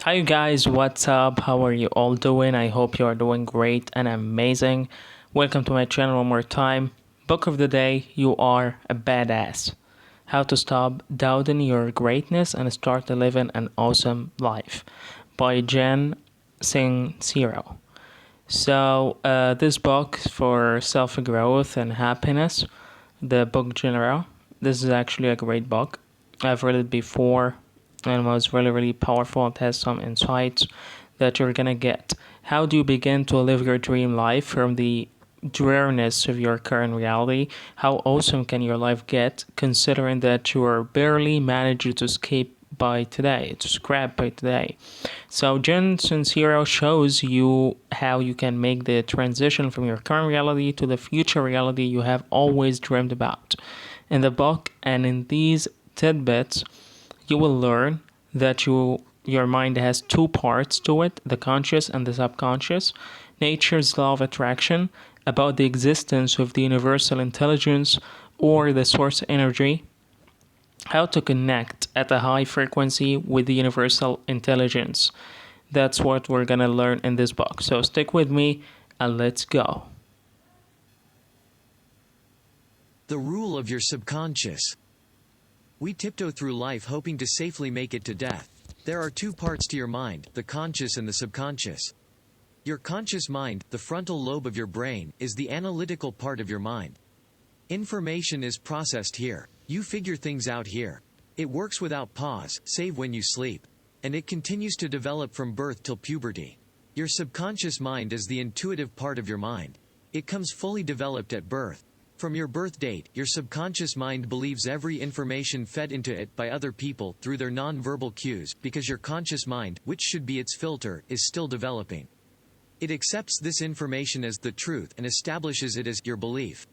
Hi you guys, what's up? How are you all doing? I hope you are doing great and amazing. Welcome to my channel one more time. Book of the day, you are a badass. How to stop doubting your greatness and start living an awesome life by Jen Sincero. This book for self-growth and happiness, the book general. This is actually a great book. I've read it before and was really powerful. It has some insights that you're gonna get. How do you begin to live your dream life from the dreariness of your current reality? How awesome can your life get considering that you are barely managing to escape by today, to scrap by today? So Jen Sincero shows you how you can make the transition from your current reality to the future reality you have always dreamed about. In the book and in these tidbits, you will learn that your mind has two parts to it, the conscious and the subconscious, nature's law of attraction, about the existence of the universal intelligence or the source energy, how to connect at a high frequency with the universal intelligence. That's what we're gonna learn in this book. So stick with me and let's go. The rule of your subconscious. We tiptoe through life hoping to safely make it to death. There are two parts to your mind, the conscious and the subconscious. Your conscious mind, the frontal lobe of your brain, is the analytical part of your mind. Information is processed here. You figure things out here. It works without pause, save when you sleep. And it continues to develop from birth till puberty. Your subconscious mind is the intuitive part of your mind. It comes fully developed at birth. From your birth date, your subconscious mind believes every information fed into it by other people through their non-verbal cues, because your conscious mind, which should be its filter, is still developing. It accepts this information as the truth and establishes it as your belief.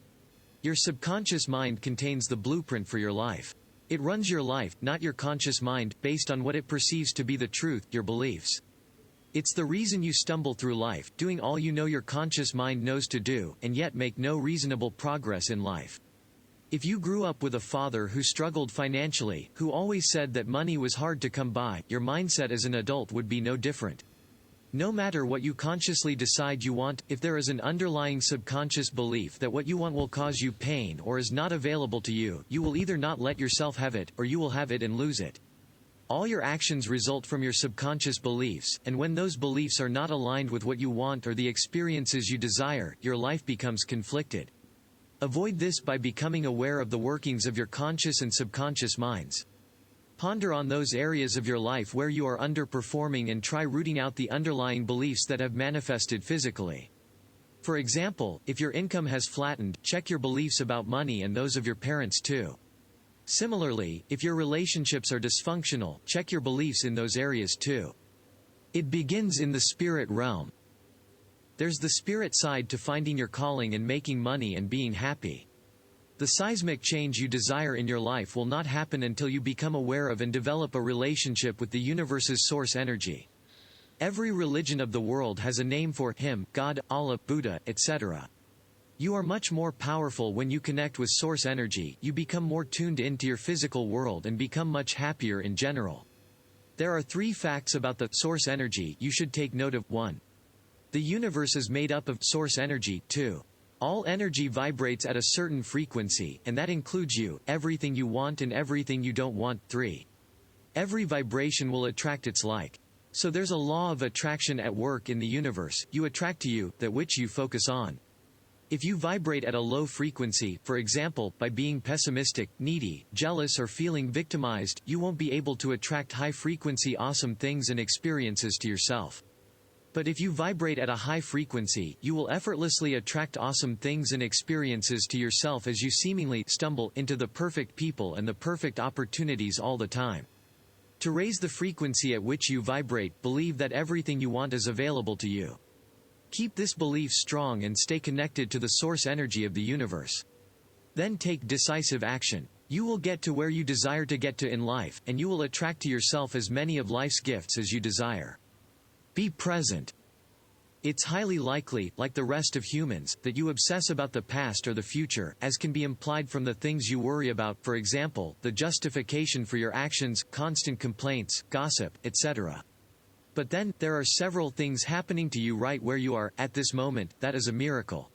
Your subconscious mind contains the blueprint for your life. It runs your life, not your conscious mind, based on what it perceives to be the truth, your beliefs. It's the reason you stumble through life, doing all you know your conscious mind knows to do, and yet make no reasonable progress in life. If you grew up with a father who struggled financially, who always said that money was hard to come by, your mindset as an adult would be no different. No matter what you consciously decide you want, if there is an underlying subconscious belief that what you want will cause you pain or is not available to you, you will either not let yourself have it, or you will have it and lose it. All your actions result from your subconscious beliefs, and when those beliefs are not aligned with what you want or the experiences you desire, your life becomes conflicted. Avoid this by becoming aware of the workings of your conscious and subconscious minds. Ponder on those areas of your life where you are underperforming and try rooting out the underlying beliefs that have manifested physically. For example, if your income has flattened, check your beliefs about money and those of your parents too. Similarly, if your relationships are dysfunctional, check your beliefs in those areas too. It begins in the spirit realm. There's the spirit side to finding your calling and making money and being happy. The seismic change you desire in your life will not happen until you become aware of and develop a relationship with the universe's source energy. Every religion of the world has a name for him, God, Allah, Buddha, etc. You are much more powerful when you connect with source energy, you become more tuned into your physical world and become much happier in general. There are 3 facts about the source energy you should take note of. 1. The universe is made up of source energy. 2. All energy vibrates at a certain frequency, and that includes you, everything you want and everything you don't want. 3. Every vibration will attract its like. So there's a law of attraction at work in the universe. You attract to you that which you focus on. If you vibrate at a low frequency, for example, by being pessimistic, needy, jealous or feeling victimized, you won't be able to attract high-frequency awesome things and experiences to yourself. But if you vibrate at a high frequency, you will effortlessly attract awesome things and experiences to yourself as you seemingly stumble into the perfect people and the perfect opportunities all the time. To raise the frequency at which you vibrate, believe that everything you want is available to you. Keep this belief strong and stay connected to the source energy of the universe. Then take decisive action. You will get to where you desire to get to in life, and you will attract to yourself as many of life's gifts as you desire. Be present. It's highly likely, like the rest of humans, that you obsess about the past or the future, as can be implied from the things you worry about, for example, the justification for your actions, constant complaints, gossip, etc. But then, there are several things happening to you right where you are, at this moment. That is a miracle.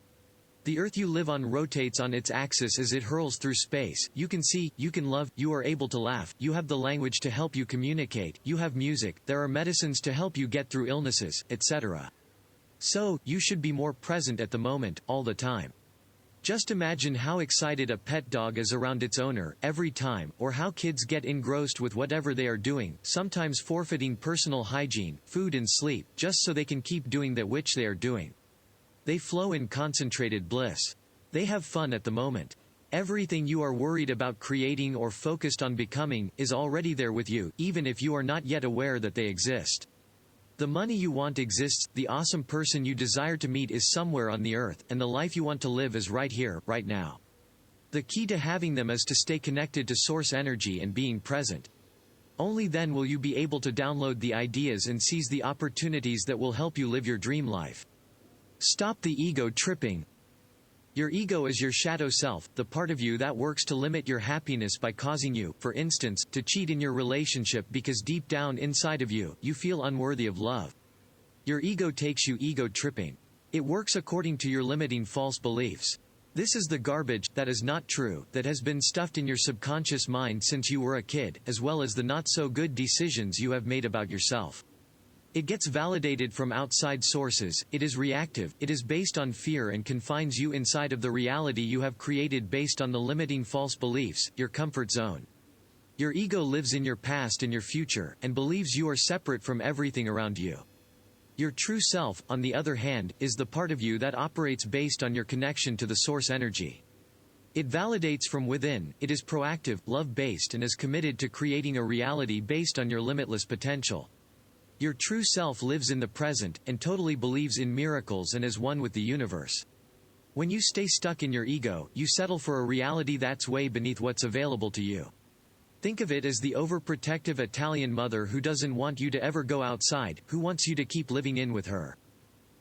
The earth you live on rotates on its axis as it hurls through space. You can see, you can love, you are able to laugh, you have the language to help you communicate, you have music, there are medicines to help you get through illnesses, etc. So, you should be more present at the moment, all the time. Just imagine how excited a pet dog is around its owner, every time, or how kids get engrossed with whatever they are doing, sometimes forfeiting personal hygiene, food and sleep, just so they can keep doing that which they are doing. They flow in concentrated bliss. They have fun at the moment. Everything you are worried about creating or focused on becoming, is already there with you, even if you are not yet aware that they exist. The money you want exists, the awesome person you desire to meet is somewhere on the earth, and the life you want to live is right here, right now. The key to having them is to stay connected to source energy and being present. Only then will you be able to download the ideas and seize the opportunities that will help you live your dream life. Stop the ego tripping. Your ego is your shadow self, the part of you that works to limit your happiness by causing you, for instance, to cheat in your relationship because deep down inside of you, you feel unworthy of love. Your ego takes you ego tripping. It works according to your limiting false beliefs. This is the garbage that is not true, that has been stuffed in your subconscious mind since you were a kid, as well as the not so good decisions you have made about yourself. It gets validated from outside sources, it is reactive, it is based on fear and confines you inside of the reality you have created based on the limiting false beliefs, your comfort zone. Your ego lives in your past and your future, and believes you are separate from everything around you. Your true self, on the other hand, is the part of you that operates based on your connection to the source energy. It validates from within, it is proactive, love-based and is committed to creating a reality based on your limitless potential. Your true self lives in the present, and totally believes in miracles and is one with the universe. When you stay stuck in your ego, you settle for a reality that's way beneath what's available to you. Think of it as the overprotective Italian mother who doesn't want you to ever go outside, who wants you to keep living in with her.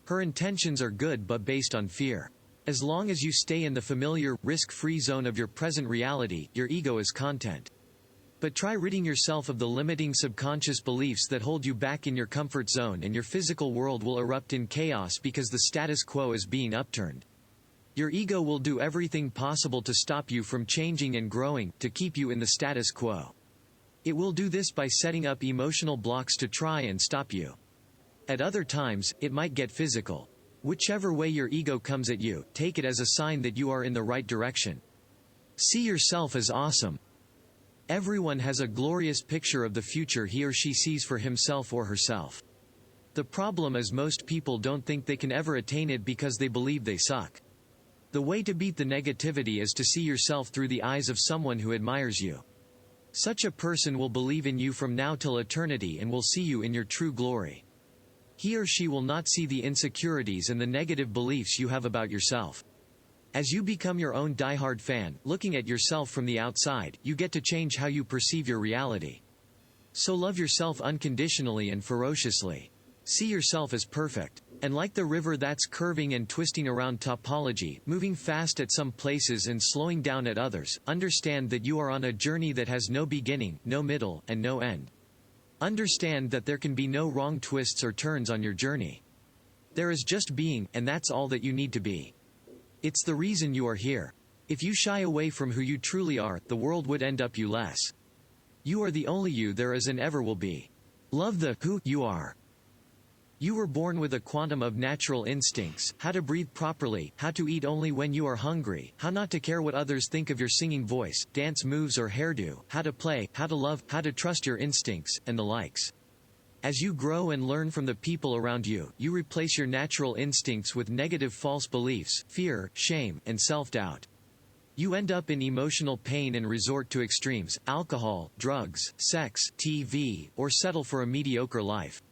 Her intentions are good but based on fear. As long as you stay in the familiar, risk-free zone of your present reality, your ego is content. But try ridding yourself of the limiting subconscious beliefs that hold you back in your comfort zone, and your physical world will erupt in chaos because the status quo is being upturned. Your ego will do everything possible to stop you from changing and growing, to keep you in the status quo. It will do this by setting up emotional blocks to try and stop you. At other times, it might get physical. Whichever way your ego comes at you, take it as a sign that you are in the right direction. See yourself as awesome. Everyone has a glorious picture of the future he or she sees for himself or herself. The problem is most people don't think they can ever attain it because they believe they suck. The way to beat the negativity is to see yourself through the eyes of someone who admires you. Such a person will believe in you from now till eternity and will see you in your true glory. He or she will not see the insecurities and the negative beliefs you have about yourself. As you become your own diehard fan, looking at yourself from the outside, you get to change how you perceive your reality. So love yourself unconditionally and ferociously. See yourself as perfect. And like the river that's curving and twisting around topology, moving fast at some places and slowing down at others, understand that you are on a journey that has no beginning, no middle, and no end. Understand that there can be no wrong twists or turns on your journey. There is just being, and that's all that you need to be. It's the reason you are here. If you shy away from who you truly are, the world would end up you less. You are the only you there is and ever will be. Love the who you are. You were born with a quantum of natural instincts, how to breathe properly, how to eat only when you are hungry, how not to care what others think of your singing voice, dance moves or hairdo, how to play, how to love, how to trust your instincts, and the likes. As you grow and learn from the people around you, you replace your natural instincts with negative false beliefs, fear, shame, and self-doubt. You end up in emotional pain and resort to extremes, alcohol, drugs, sex, TV, or settle for a mediocre life.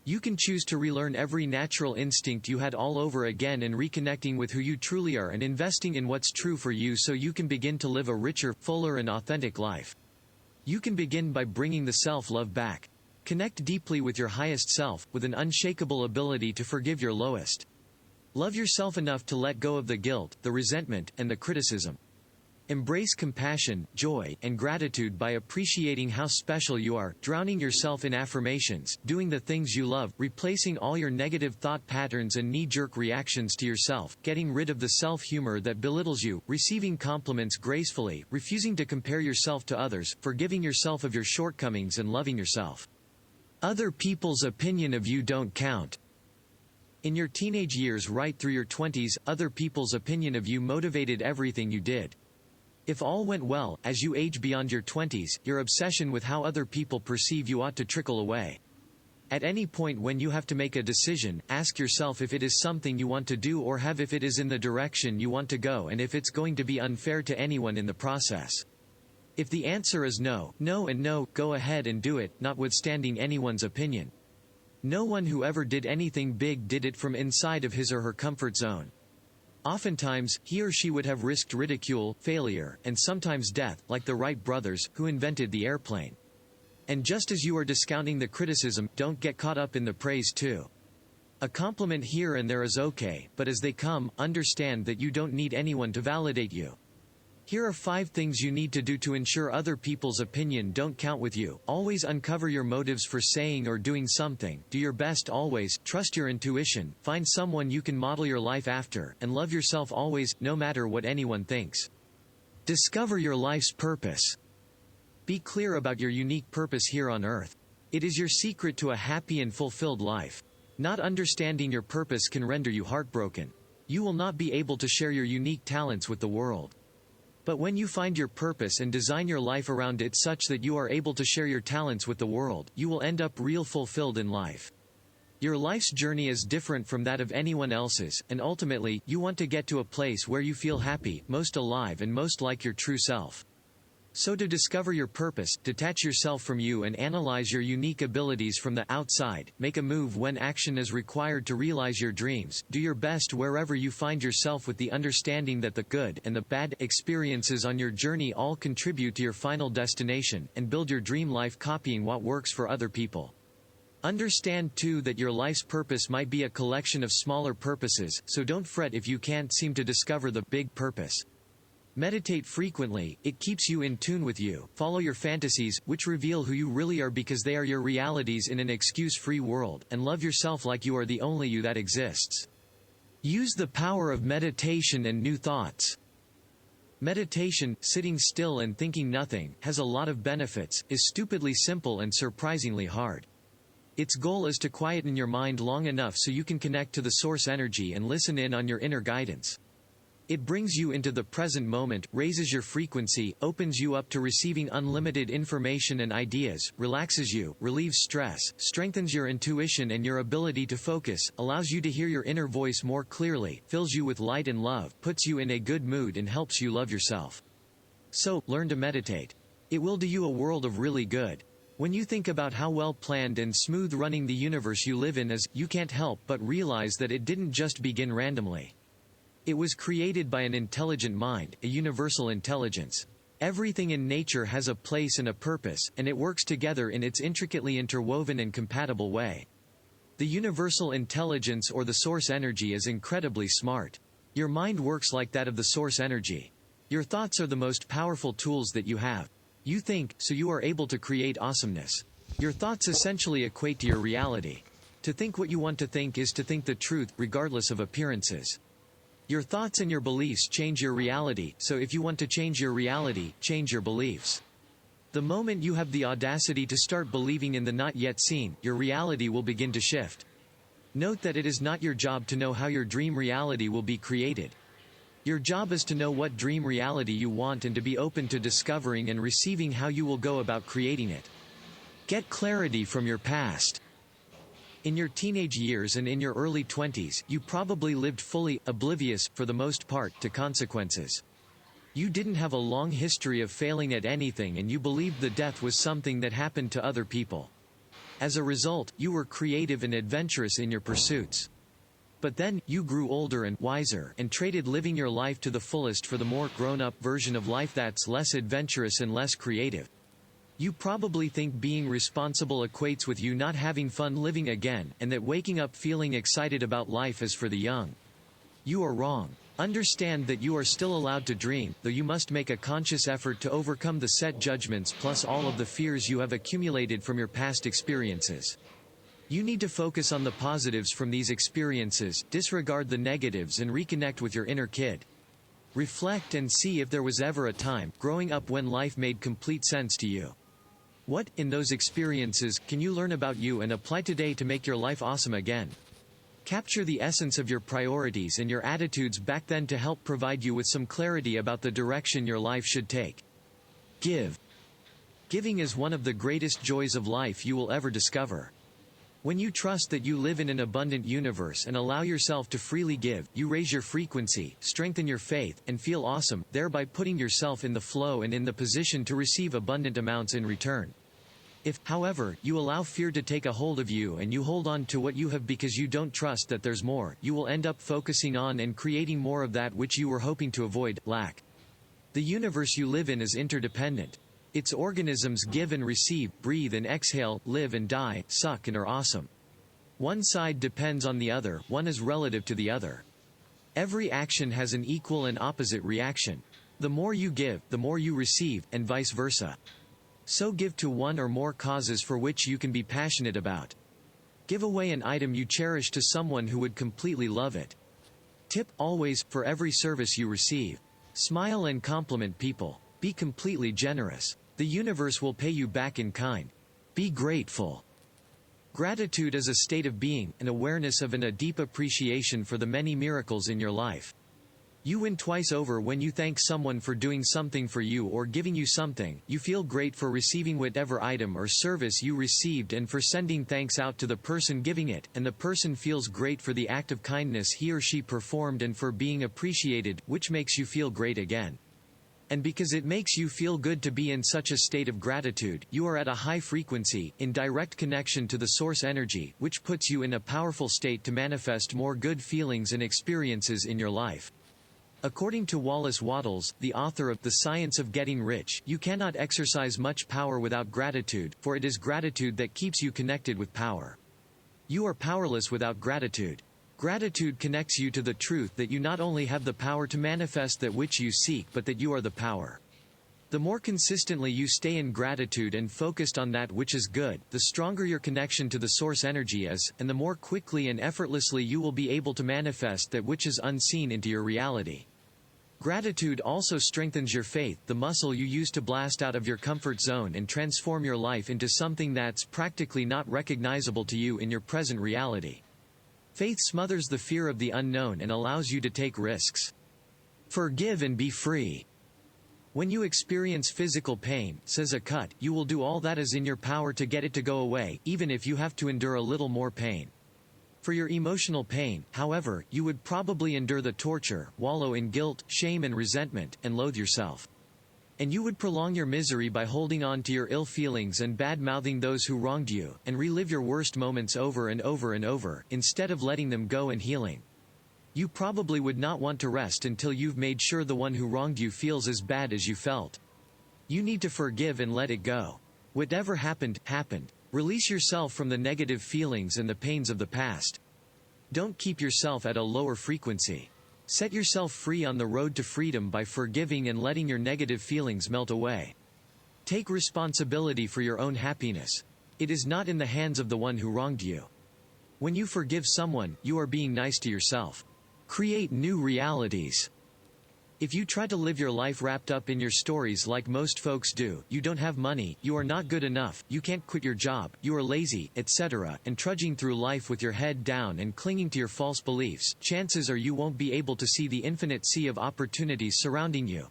You can choose to relearn every natural instinct you had all over again and reconnecting with who you truly are and investing in what's true for you so you can begin to live a richer, fuller and authentic life. You can begin by bringing the self-love back. Connect deeply with your highest self, with an unshakable ability to forgive your lowest. Love yourself enough to let go of the guilt, the resentment, and the criticism. Embrace compassion, joy, and gratitude by appreciating how special you are, drowning yourself in affirmations, doing the things you love, replacing all your negative thought patterns and knee-jerk reactions to yourself, getting rid of the self-humor that belittles you, receiving compliments gracefully, refusing to compare yourself to others, forgiving yourself of your shortcomings and loving yourself. Other people's opinion of you don't count. In your teenage years right through your 20s, other people's opinion of you motivated everything you did. If all went well, as you age beyond your 20s, your obsession with how other people perceive you ought to trickle away. At any point when you have to make a decision, ask yourself if it is something you want to do or have if it is in the direction you want to go and if it's going to be unfair to anyone in the process. If the answer is no, no and no, go ahead and do it, notwithstanding anyone's opinion. No one who ever did anything big did it from inside of his or her comfort zone. Oftentimes, he or she would have risked ridicule, failure, and sometimes death, like the Wright brothers, who invented the airplane. And just as you are discounting the criticism, don't get caught up in the praise too. A compliment here and there is okay, but as they come, understand that you don't need anyone to validate you. Here are 5 things you need to do to ensure other people's opinion don't count with you. Always uncover your motives for saying or doing something, do your best always, trust your intuition, find someone you can model your life after, and love yourself always, no matter what anyone thinks. Discover your life's purpose. Be clear about your unique purpose here on earth. It is your secret to a happy and fulfilled life. Not understanding your purpose can render you heartbroken. You will not be able to share your unique talents with the world. But when you find your purpose and design your life around it such that you are able to share your talents with the world, you will end up real fulfilled in life. Your life's journey is different from that of anyone else's, and ultimately, you want to get to a place where you feel happy, most alive and most like your true self. So to discover your purpose, detach yourself from you and analyze your unique abilities from the outside, make a move when action is required to realize your dreams, do your best wherever you find yourself with the understanding that the good and the bad experiences on your journey all contribute to your final destination, and build your dream life copying what works for other people. Understand too that your life's purpose might be a collection of smaller purposes, so don't fret if you can't seem to discover the big purpose. Meditate frequently, it keeps you in tune with you. Follow your fantasies, which reveal who you really are because they are your realities in an excuse-free world, and love yourself like you are the only you that exists. Use the power of meditation and new thoughts. Meditation, sitting still and thinking nothing, has a lot of benefits, is stupidly simple and surprisingly hard. Its goal is to quieten your mind long enough so you can connect to the source energy and listen in on your inner guidance. It brings you into the present moment, raises your frequency, opens you up to receiving unlimited information and ideas, relaxes you, relieves stress, strengthens your intuition and your ability to focus, allows you to hear your inner voice more clearly, fills you with light and love, puts you in a good mood and helps you love yourself. So, learn to meditate. It will do you a world of really good. When you think about how well planned and smooth running the universe you live in is, you can't help but realize that it didn't just begin randomly. It was created by an intelligent mind, a universal intelligence. Everything in nature has a place and a purpose, and it works together in its intricately interwoven and compatible way. The universal intelligence or the source energy is incredibly smart. Your mind works like that of the source energy. Your thoughts are the most powerful tools that you have. You think, so you are able to create awesomeness. Your thoughts essentially equate to your reality. To think what you want to think is to think the truth, regardless of appearances. Your thoughts and your beliefs change your reality, so if you want to change your reality, change your beliefs. The moment you have the audacity to start believing in the not yet seen, your reality will begin to shift. Note that it is not your job to know how your dream reality will be created. Your job is to know what dream reality you want and to be open to discovering and receiving how you will go about creating it. Get clarity from your past. In your teenage years and in your early 20s, you probably lived fully, oblivious, for the most part, to consequences. You didn't have a long history of failing at anything and you believed the death was something that happened to other people. As a result, you were creative and adventurous in your pursuits. But then, you grew older and wiser and traded living your life to the fullest for the more grown-up version of life that's less adventurous and less creative. You probably think being responsible equates with you not having fun living again, and that waking up feeling excited about life is for the young. You are wrong. Understand that you are still allowed to dream, though you must make a conscious effort to overcome the set judgments plus all of the fears you have accumulated from your past experiences. You need to focus on the positives from these experiences, disregard the negatives, and reconnect with your inner kid. Reflect and see if there was ever a time, growing up, when life made complete sense to you. What, in those experiences, can you learn about you and apply today to make your life awesome again? Capture the essence of your priorities and your attitudes back then to help provide you with some clarity about the direction your life should take. Give. Giving is one of the greatest joys of life you will ever discover. When you trust that you live in an abundant universe and allow yourself to freely give, you raise your frequency, strengthen your faith, and feel awesome, thereby putting yourself in the flow and in the position to receive abundant amounts in return. If, however, you allow fear to take a hold of you and you hold on to what you have because you don't trust that there's more, you will end up focusing on and creating more of that which you were hoping to avoid, lack. The universe you live in is interdependent. Its organisms give and receive, breathe and exhale, live and die, suck and are awesome. One side depends on the other, one is relative to the other. Every action has an equal and opposite reaction. The more you give, the more you receive, and vice versa. So give to one or more causes for which you can be passionate about. Give away an item you cherish to someone who would completely love it. Tip, always, for every service you receive. Smile and compliment people. Be completely generous. The universe will pay you back in kind. Be grateful. Gratitude is a state of being, an awareness of and a deep appreciation for the many miracles in your life. You win twice over when you thank someone for doing something for you or giving you something. You feel great for receiving whatever item or service you received and for sending thanks out to the person giving it, and the person feels great for the act of kindness he or she performed and for being appreciated, which makes you feel great again. And because it makes you feel good to be in such a state of gratitude, you are at a high frequency, in direct connection to the source energy, which puts you in a powerful state to manifest more good feelings and experiences in your life. According to Wallace Wattles, the author of The Science of Getting Rich, you cannot exercise much power without gratitude, for it is gratitude that keeps you connected with power. You are powerless without gratitude. Gratitude connects you to the truth that you not only have the power to manifest that which you seek, but that you are the power. The more consistently you stay in gratitude and focused on that which is good, the stronger your connection to the source energy is, and the more quickly and effortlessly you will be able to manifest that which is unseen into your reality. Gratitude also strengthens your faith, the muscle you use to blast out of your comfort zone and transform your life into something that's practically not recognizable to you in your present reality. Faith smothers the fear of the unknown and allows you to take risks. Forgive and be free. When you experience physical pain, says a cut, you will do all that is in your power to get it to go away, even if you have to endure a little more pain. For your emotional pain, however, you would probably endure the torture, wallow in guilt, shame and resentment, and loathe yourself. And you would prolong your misery by holding on to your ill feelings and bad-mouthing those who wronged you, and relive your worst moments over and over and over, instead of letting them go and healing. You probably would not want to rest until you've made sure the one who wronged you feels as bad as you felt. You need to forgive and let it go. Whatever happened, happened. Release yourself from the negative feelings and the pains of the past. Don't keep yourself at a lower frequency. Set yourself free on the road to freedom by forgiving and letting your negative feelings melt away. Take responsibility for your own happiness. It is not in the hands of the one who wronged you. When you forgive someone, you are being nice to yourself. Create new realities. If you try to live your life wrapped up in your stories like most folks do, you don't have money, you are not good enough, you can't quit your job, you are lazy, etc., and trudging through life with your head down and clinging to your false beliefs, chances are you won't be able to see the infinite sea of opportunities surrounding you.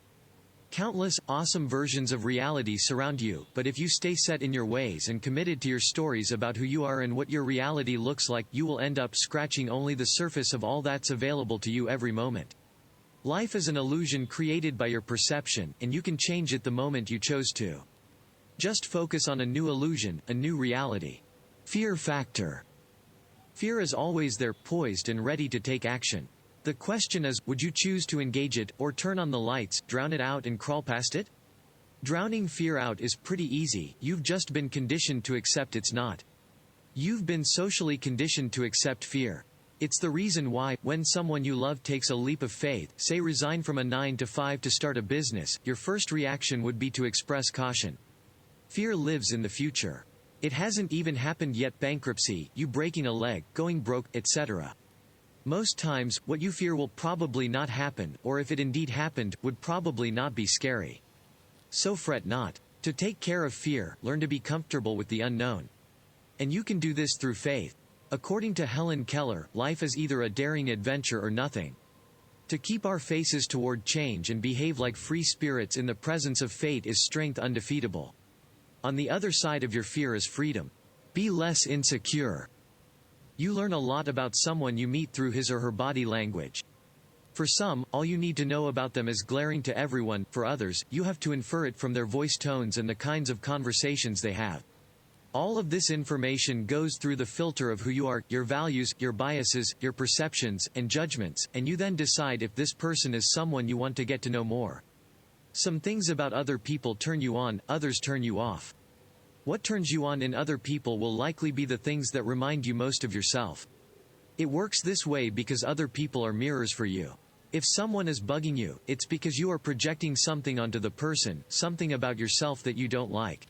Countless, awesome versions of reality surround you, but if you stay set in your ways and committed to your stories about who you are and what your reality looks like, you will end up scratching only the surface of all that's available to you every moment. Life is an illusion created by your perception, and you can change it the moment you chose to. Just focus on a new illusion, a new reality. Fear factor. Fear is always there, poised and ready to take action. The question is, would you choose to engage it, or turn on the lights, drown it out and crawl past it? Drowning fear out is pretty easy, you've just been conditioned to accept it's not. You've been socially conditioned to accept fear. It's the reason why, when someone you love takes a leap of faith, say resign from a 9 to 5 to start a business, your first reaction would be to express caution. Fear lives in the future. It hasn't even happened yet: bankruptcy, you breaking a leg, going broke, etc. Most times, what you fear will probably not happen, or if it indeed happened, would probably not be scary. So fret not. To take care of fear, learn to be comfortable with the unknown. And you can do this through faith. According to Helen Keller, life is either a daring adventure or nothing. To keep our faces toward change and behave like free spirits in the presence of fate is strength undefeatable. On the other side of your fear is freedom. Be less insecure. You learn a lot about someone you meet through his or her body language. For some, all you need to know about them is glaring to everyone; for others, you have to infer it from their voice tones and the kinds of conversations they have. All of this information goes through the filter of who you are, your values, your biases, your perceptions, and judgments, and you then decide if this person is someone you want to get to know more. Some things about other people turn you on, others turn you off. What turns you on in other people will likely be the things that remind you most of yourself. It works this way because other people are mirrors for you. If someone is bugging you, it's because you are projecting something onto the person, something about yourself that you don't like.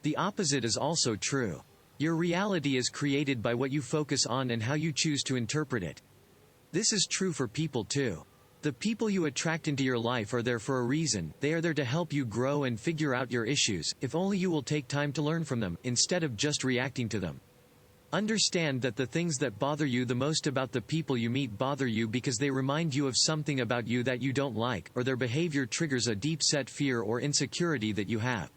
The opposite is also true. Your reality is created by what you focus on and how you choose to interpret it. This is true for people too. The people you attract into your life are there for a reason. They are there to help you grow and figure out your issues, if only you will take time to learn from them, instead of just reacting to them. Understand that the things that bother you the most about the people you meet bother you because they remind you of something about you that you don't like, or their behavior triggers a deep-set fear or insecurity that you have.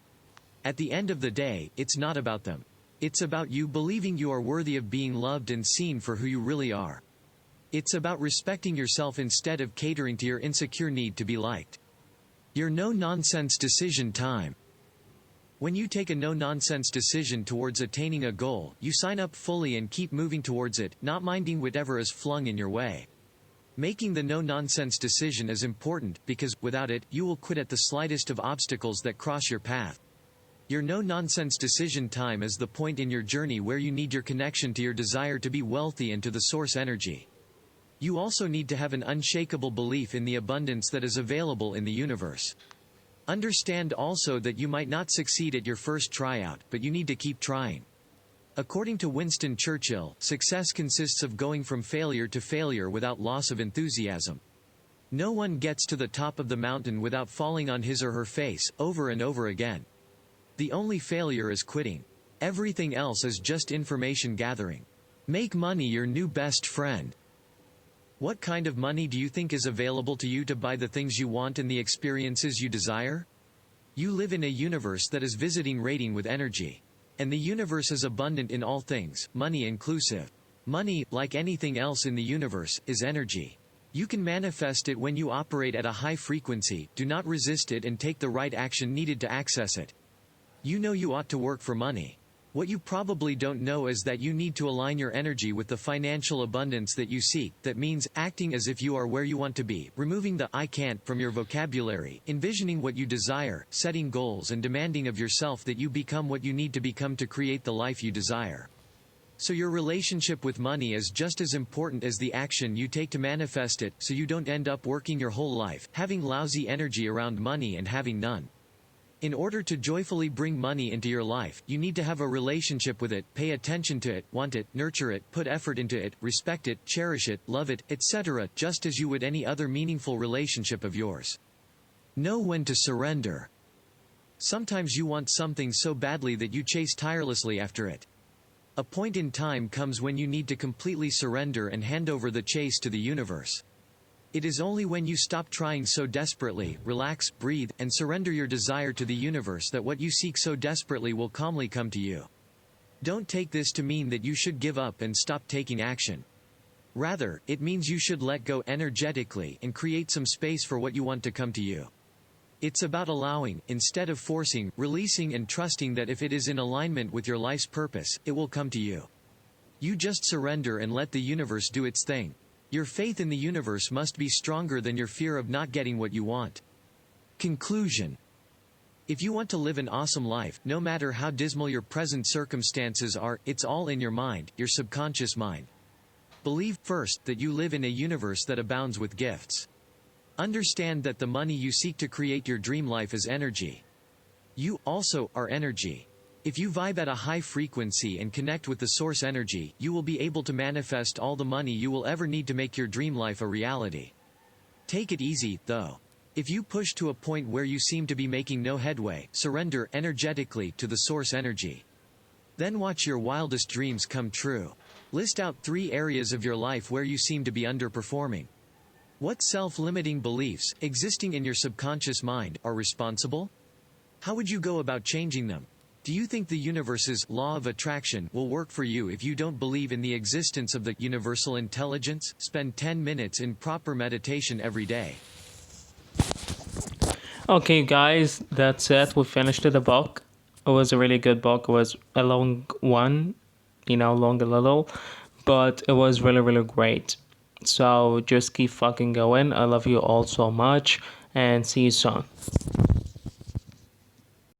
At the end of the day, it's not about them. It's about you believing you are worthy of being loved and seen for who you really are. It's about respecting yourself instead of catering to your insecure need to be liked. Your no-nonsense decision time. When you take a no-nonsense decision towards attaining a goal, you sign up fully and keep moving towards it, not minding whatever is flung in your way. Making the no-nonsense decision is important, because, without it, you will quit at the slightest of obstacles that cross your path. Your no-nonsense decision time is the point in your journey where you need your connection to your desire to be wealthy and to the source energy. You also need to have an unshakable belief in the abundance that is available in the universe. Understand also that you might not succeed at your first tryout, but you need to keep trying. According to Winston Churchill, success consists of going from failure to failure without loss of enthusiasm. No one gets to the top of the mountain without falling on his or her face, over and over again. The only failure is quitting. Everything else is just information gathering. Make money your new best friend. What kind of money do you think is available to you to buy the things you want and the experiences you desire? You live in a universe that is radiating with energy. And the universe is abundant in all things, money inclusive. Money, like anything else in the universe, is energy. You can manifest it when you operate at a high frequency. Do not resist it and take the right action needed to access it. You know you ought to work for money. What you probably don't know is that you need to align your energy with the financial abundance that you seek. That means acting as if you are where you want to be, removing the "I can't" from your vocabulary, envisioning what you desire, setting goals and demanding of yourself that you become what you need to become to create the life you desire. So your relationship with money is just as important as the action you take to manifest it, so you don't end up working your whole life, having lousy energy around money and having none. In order to joyfully bring money into your life, you need to have a relationship with it, pay attention to it, want it, nurture it, put effort into it, respect it, cherish it, love it, etc., just as you would any other meaningful relationship of yours. Know when to surrender. Sometimes you want something so badly that you chase tirelessly after it. A point in time comes when you need to completely surrender and hand over the chase to the universe. It is only when you stop trying so desperately, relax, breathe, and surrender your desire to the universe that what you seek so desperately will calmly come to you. Don't take this to mean that you should give up and stop taking action. Rather, it means you should let go energetically and create some space for what you want to come to you. It's about allowing, instead of forcing, releasing and trusting that if it is in alignment with your life's purpose, it will come to you. You just surrender and let the universe do its thing. Your faith in the universe must be stronger than your fear of not getting what you want. Conclusion. If you want to live an awesome life, no matter how dismal your present circumstances are, it's all in your mind, your subconscious mind. Believe first that you live in a universe that abounds with gifts. Understand that the money you seek to create your dream life is energy. You also are energy. If you vibe at a high frequency and connect with the source energy, you will be able to manifest all the money you will ever need to make your dream life a reality. Take it easy, though. If you push to a point where you seem to be making no headway, surrender energetically to the source energy. Then watch your wildest dreams come true. List out 3 areas of your life where you seem to be underperforming. What self-limiting beliefs, existing in your subconscious mind, are responsible? How would you go about changing them? Do you think the universe's law of attraction will work for you if you don't believe in the existence of the universal intelligence? Spend 10 minutes in proper meditation every day. Okay, guys, that's it. We finished the book. It was a really good book. It was a long one, long a little, but it was really, really great. So just keep fucking going. I love you all so much, and see you soon.